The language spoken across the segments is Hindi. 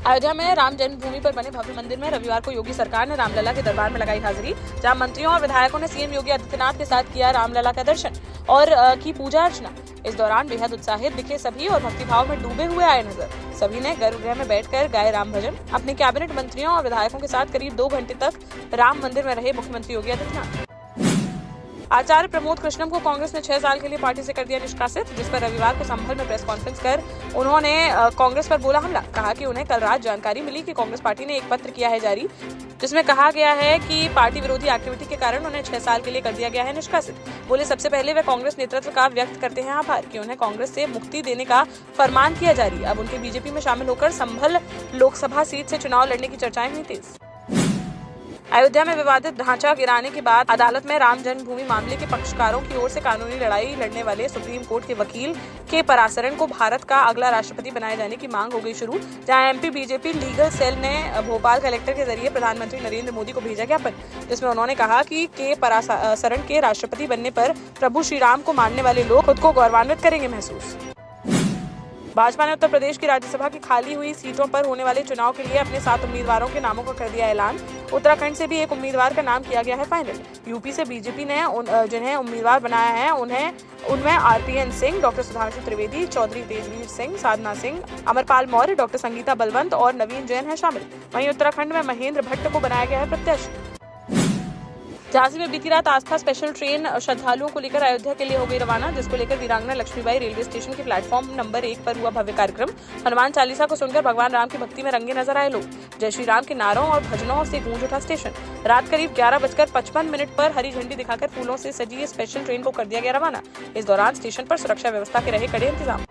अयोध्या में राम जन्मभूमि पर बने भव्य मंदिर में रविवार को योगी सरकार ने रामलला के दरबार में लगाई हाजिरी, जहां मंत्रियों और विधायकों ने सीएम योगी आदित्यनाथ के साथ किया रामलला का दर्शन और की पूजा अर्चना। इस दौरान बेहद उत्साहित दिखे सभी और भक्तिभाव में डूबे हुए आए नजर। सभी ने गर्भगृह में बैठकर गाए राम भजन। अपने कैबिनेट मंत्रियों और विधायकों के साथ करीब 2 घंटे तक राम मंदिर में रहे मुख्यमंत्री योगी आदित्यनाथ। आचार्य प्रमोद कृष्णम को कांग्रेस ने 6 साल के लिए पार्टी से कर दिया निष्कासित, जिस पर रविवार को संभल में प्रेस कॉन्फ्रेंस कर उन्होंने कांग्रेस पर बोला हमला। कहा कि उन्हें कल रात जानकारी मिली कि कांग्रेस पार्टी ने एक पत्र किया है जारी, जिसमें कहा गया है कि पार्टी विरोधी एक्टिविटी के कारण उन्हें 6 साल के लिए कर दिया गया है निष्कासित। बोले सबसे पहले वे कांग्रेस नेतृत्व का व्यक्त करते हैं आभार कि उन्हें कांग्रेस से मुक्ति देने का फरमान किया जारी। अब उनके बीजेपी में शामिल होकर संभल लोकसभा सीट से चुनाव लड़ने की चर्चाएं हुई तेज। अयोध्या में विवादित ढांचा गिराने के बाद अदालत में राम जन्मभूमि मामले के पक्षकारों की ओर से कानूनी लड़ाई लड़ने वाले सुप्रीम कोर्ट के वकील के पराशरन को भारत का अगला राष्ट्रपति बनाए जाने की मांग हो गई शुरू, जहां एमपी बीजेपी लीगल सेल ने भोपाल कलेक्टर के जरिए प्रधानमंत्री नरेंद्र मोदी को भेजा ज्ञापन, जिसमें उन्होंने कहा कि के पराशरन के राष्ट्रपति बनने पर प्रभु श्री राम को मानने वाले लोग खुद को गौरवान्वित करेंगे महसूस। भाजपा ने उत्तर प्रदेश की राज्यसभा की खाली हुई सीटों पर होने वाले चुनाव के लिए अपने 7 उम्मीदवारों के नामों का कर दिया ऐलान। उत्तराखंड से भी एक उम्मीदवार का नाम किया गया है फाइनल। यूपी से बीजेपी ने जिन्हें उम्मीदवार बनाया है उनमें आरपीएन सिंह, डॉक्टर सुधांशु त्रिवेदी, चौधरी तेजवीर सिंह, साधना सिंह, अमरपाल मौर्य, डॉक्टर संगीता बलवंत और नवीन जैन है शामिल। वहीं उत्तराखंड में महेंद्र भट्ट को बनाया गया है प्रत्याशी। झांसी में बीती रात आस्था स्पेशल ट्रेन श्रद्धालुओं को लेकर अयोध्या के लिए हो गई रवाना, जिसको लेकर वीरांगना लक्ष्मीबाई रेलवे स्टेशन के प्लेटफॉर्म नंबर 1 पर हुआ भव्य कार्यक्रम। हनुमान चालीसा को सुनकर भगवान राम की भक्ति में रंगे नजर आए लोग। जय श्री राम के नारों और भजनों से गूंज उठा स्टेशन। रात करीब 11:55 पर हरी झंडी दिखाकर फूलों से सजी ये स्पेशल ट्रेन को कर दिया गया रवाना। इस दौरान स्टेशन पर सुरक्षा व्यवस्था के रहे कड़े इंतजाम।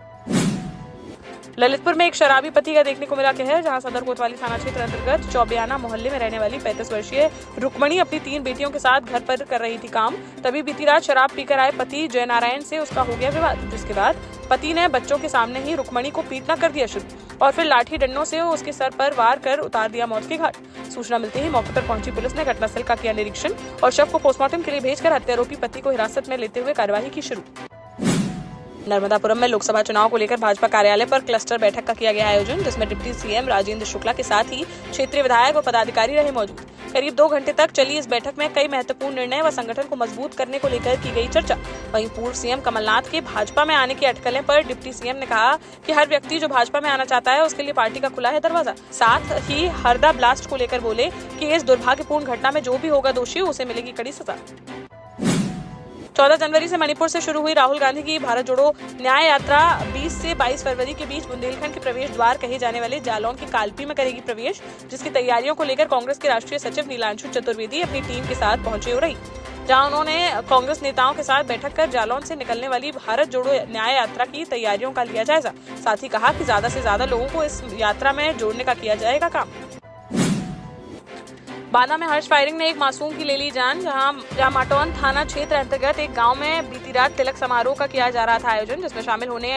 ललितपुर में एक शराबी पति का देखने को मिला कहर, जहां सदर कोतवाली थाना क्षेत्र अंतर्गत चौबियाना मोहल्ले में रहने वाली 35 वर्षीय रुक्मणी अपनी 3 बेटियों के साथ घर पर कर रही थी काम। तभी बीती रात शराब पीकर आए पति जयनारायण से उसका हो गया विवाद, जिसके बाद पति ने बच्चों के सामने ही रुक्मणी को पीटना कर दिया शुरू और फिर लाठी डंडों से उसके सर पर वार कर उतार दिया मौत के घाट। सूचना मिलते ही मौके पर पहुंची पुलिस ने घटनास्थल का किया निरीक्षण और शव को पोस्टमार्टम के लिए भेजकर हत्यारोपी पति को हिरासत में लेते हुए कार्यवाही की शुरू। नर्मदापुरम में लोकसभा चुनाव को लेकर भाजपा कार्यालय पर क्लस्टर बैठक का किया गया आयोजन, जिसमें डिप्टी सीएम राजेंद्र शुक्ला के साथ ही क्षेत्रीय विधायक व पदाधिकारी रहे मौजूद। करीब 2 घंटे तक चली इस बैठक में कई महत्वपूर्ण निर्णय व संगठन को मजबूत करने को लेकर की गई चर्चा। वहीं पूर्व सीएम कमलनाथ के भाजपा में आने की अटकलें पर डिप्टी सीएम ने कहा कि हर व्यक्ति जो भाजपा में आना चाहता है उसके लिए पार्टी का खुला है दरवाजा। साथ ही हरदा ब्लास्ट को लेकर बोले कि इस दुर्भाग्यपूर्ण घटना में जो भी होगा दोषी उसे मिलेगी कड़ी सजा। 14 जनवरी से मणिपुर से शुरू हुई राहुल गांधी की भारत जोड़ो न्याय यात्रा 20 से 22 फरवरी के बीच बुंदेलखंड के प्रवेश द्वार कहे जाने वाले जालौन की कालपी में करेगी प्रवेश, जिसकी तैयारियों को लेकर कांग्रेस के राष्ट्रीय सचिव नीलांशु चतुर्वेदी अपनी टीम के साथ पहुंचे हो रही, जहां उन्होंने कांग्रेस नेताओं के साथ बैठक कर जालौन से निकलने वाली भारत जोड़ो न्याय यात्रा की तैयारियों का लिया जायजा। साथ ही कहा कि ज्यादा से ज्यादा लोगों को इस यात्रा में जोड़ने का किया जाएगा काम। बांदा में हर्ष फायरिंग ने एक मासूम की ले ली जान, जहां माटौन थाना क्षेत्र अंतर्गत एक गांव में बीती रात तिलक समारोह का किया जा रहा था आयोजन, जिसमें शामिल होने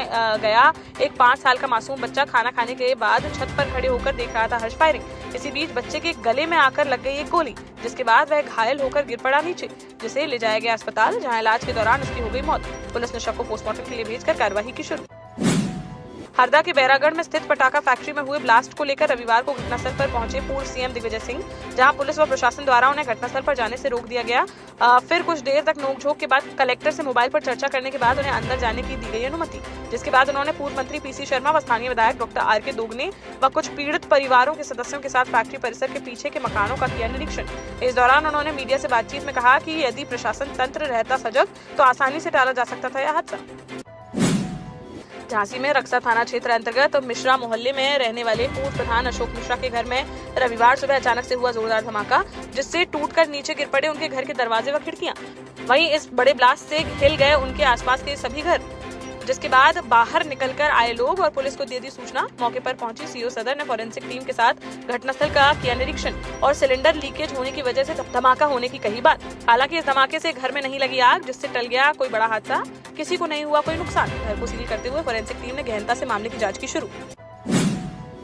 गया एक 5 साल का मासूम बच्चा खाना खाने के बाद छत पर खड़े होकर देख रहा था हर्ष फायरिंग। इसी बीच बच्चे के गले में आकर लग गई एक गोली, जिसके बाद वह घायल होकर गिर पड़ा नीचे, जिसे ले जाया गया अस्पताल, जहाँ इलाज के दौरान उसकी हो गई मौत। पुलिस ने शव को पोस्टमार्टम के लिए भेजकर कार्यवाही की शुरू। हरदा के बैरागढ़ में स्थित पटाखा फैक्ट्री में हुए ब्लास्ट को लेकर रविवार को घटनास्थल पर पहुंचे पूर्व सीएम दिग्विजय सिंह, जहां पुलिस व प्रशासन द्वारा उन्हें घटनास्थल पर जाने से रोक दिया गया। फिर कुछ देर तक नोकझोंक के बाद कलेक्टर से मोबाइल पर चर्चा करने के बाद उन्हें अंदर जाने की दी गई अनुमति, जिसके बाद उन्होंने पूर्व मंत्री पीसी शर्मा व स्थानीय विधायक डॉक्टर आर.के. दोगने व कुछ पीड़ित परिवारों के सदस्यों के साथ फैक्ट्री परिसर के पीछे के मकानों का किया निरीक्षण। इस दौरान उन्होंने मीडिया से बातचीत में कहा कि यदि प्रशासन तंत्र रहता सजग तो आसानी से टाला जा सकता था यह हादसा। झांसी में रक्सा थाना क्षेत्र अंतर्गत मिश्रा मोहल्ले में रहने वाले पूर्व प्रधान अशोक मिश्रा के घर में रविवार सुबह अचानक से हुआ जोरदार धमाका, जिससे टूटकर नीचे गिर पड़े उनके घर के दरवाजे व खिड़कियां। वहीं इस बड़े ब्लास्ट से हिल गए उनके आसपास के सभी घर, जिसके बाद बाहर निकलकर आए लोग और पुलिस को दे दी सूचना। मौके पर पहुंची सीओ सदर ने फॉरेंसिक टीम के साथ घटनास्थल का किया निरीक्षण और सिलेंडर लीकेज होने की वजह से धमाका होने की कही बात। हालांकि इस धमाके से घर में नहीं लगी आग, जिससे टल गया कोई बड़ा हादसा, किसी को नहीं हुआ कोई नुकसान। घर को सील करते हुए फॉरेंसिक टीम ने गहनता से मामले की जांच की शुरू।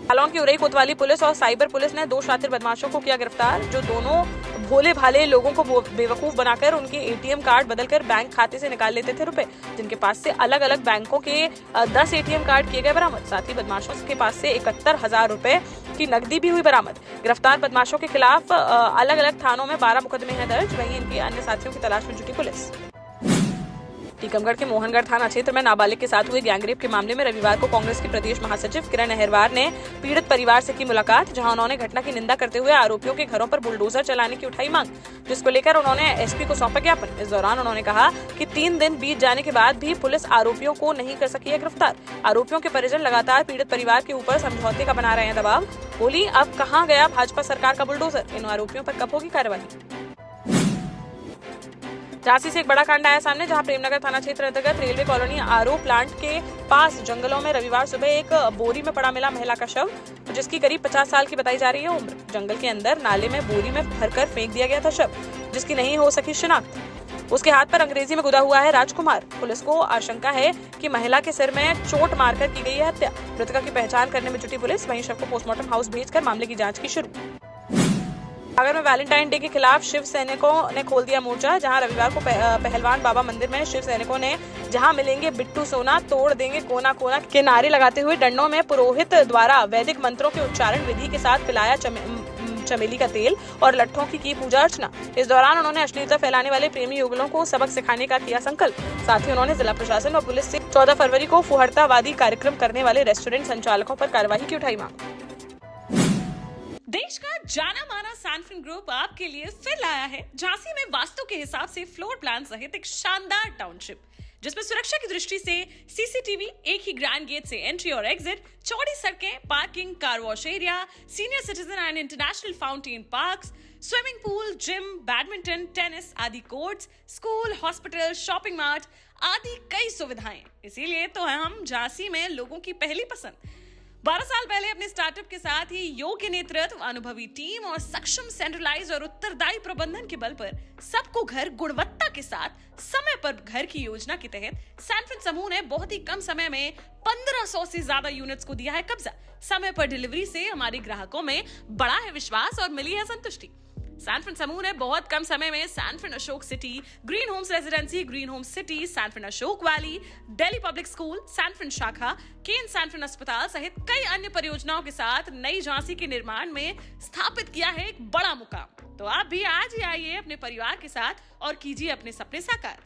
जालौन की उरई कोतवाली पुलिस और साइबर पुलिस ने 2 शातिर बदमाशों को किया गिरफ्तार, जो दोनों भोले भाले लोगों को बेवकूफ बनाकर उनके एटीएम कार्ड बदलकर बैंक खाते से निकाल लेते थे रुपए, जिनके पास से अलग अलग बैंकों के 10 एटीएम कार्ड किए गए बरामद। साथ ही बदमाशों के पास से 71,000 रुपए की नकदी भी हुई बरामद। गिरफ्तार बदमाशों के खिलाफ अलग अलग थानों में 12 मुकदमे हैं दर्ज। वहीं इनके अन्य साथियों की तलाश में जुटी पुलिस। टीकमगढ़ के मोहनगढ़ थाना क्षेत्र में नाबालिग के साथ हुए गैंगरेप के मामले में रविवार को कांग्रेस की प्रदेश महासचिव किरण अहिरवार ने पीड़ित परिवार से की मुलाकात, जहां उन्होंने घटना की निंदा करते हुए आरोपियों के घरों पर बुलडोजर चलाने की उठाई मांग, जिसको लेकर उन्होंने एसपी को सौंपा ज्ञापन। इस दौरान उन्होंने कहा कि 3 दिन बीत जाने के बाद भी पुलिस आरोपियों को नहीं कर सकी है गिरफ्तार। आरोपियों के परिजन लगातार पीड़ित परिवार के ऊपर समझौते का बना रहे हैं दबाव। बोली, अब कहां गया भाजपा सरकार का बुलडोजर? इन आरोपियों पर कब होगी कार्रवाई? झांसी से एक बड़ा कांड आया सामने, जहां प्रेमनगर थाना क्षेत्र अंतर्गत रेलवे कॉलोनी आरओ प्लांट के पास जंगलों में रविवार सुबह एक बोरी में पड़ा मिला महिला का शव, जिसकी करीब 50 साल की बताई जा रही है उम्र। जंगल के अंदर नाले में बोरी में भरकर फेंक दिया गया था शव, जिसकी नहीं हो सकी शिनाख्त। उसके हाथ पर अंग्रेजी में गुदा हुआ है राजकुमार। पुलिस को आशंका है कि महिला के सिर में चोट मारकर की गई है हत्या। मृतका की पहचान करने में जुटी पुलिस। वहीं शव को पोस्टमार्टम हाउस भेजकर मामले की जांच की शुरू। सागर में वैलेंटाइन डे के खिलाफ शिव सैनिकों ने खोल दिया मोर्चा, जहां रविवार को पहलवान बाबा मंदिर में शिव सैनिकों ने जहां मिलेंगे बिट्टू सोना, तोड़ देंगे कोना कोना के नारे लगाते हुए डंडों में पुरोहित द्वारा वैदिक मंत्रों के उच्चारण विधि के साथ पिलाया चमेली का तेल और लट्ठों की पूजा अर्चना। इस दौरान उन्होंने अश्लीलता फैलाने वाले प्रेमी युगलों को सबक सिखाने का किया संकल्प। साथ ही उन्होंने जिला प्रशासन व पुलिस से 14 फरवरी को फुहड़तावादी कार्यक्रम करने वाले रेस्टोरेंट संचालकों पर कार्रवाई की उठाई मांग। देश का जाना माना सैनफिन ग्रुप आपके लिए फिर लाया है झांसी में वास्तु के हिसाब से फ्लोर प्लान सहित एक शानदार टाउनशिप, जिसमें सुरक्षा की दृष्टि से सीसीटीवी, एक ही ग्रैंड गेट से एंट्री और एग्जिट, चौड़ी सड़कें, parking, car wash area, senior citizen and international fountain parks, swimming pool, gym, badminton, tennis आदि courts, school, hospital, shopping mart आदि कई सुविधाएं। इसीलिए तो हम झांसी में लोगों की पहली पसंद। 12 साल पहले अपने स्टार्टअप के साथ ही योग्य नेतृत्व, अनुभवी टीम और सक्षम सेंट्रलाइज और उत्तरदायी प्रबंधन के बल पर सबको घर गुणवत्ता के साथ समय पर घर की योजना के तहत सैनफिन समूह ने बहुत ही कम समय में 1500 से ज्यादा यूनिट्स को दिया है कब्जा। समय पर डिलीवरी से हमारे ग्राहकों में बड़ा है विश्वास और मिली है संतुष्टि। सैनफिन समूह ने बहुत कम समय में सैनफिन Ashok city, green homes residency, green homes city, सैनफिन Ashok valley, Delhi public school, सैनफिन शाखा, केन सैनफिन अस्पताल सहित कई अन्य परियोजनाओं के साथ नई झांसी के निर्माण में स्थापित किया है एक बड़ा मुकाम। तो आप भी आज ही आइए अपने परिवार के साथ और कीजिए अपने सपने साकार।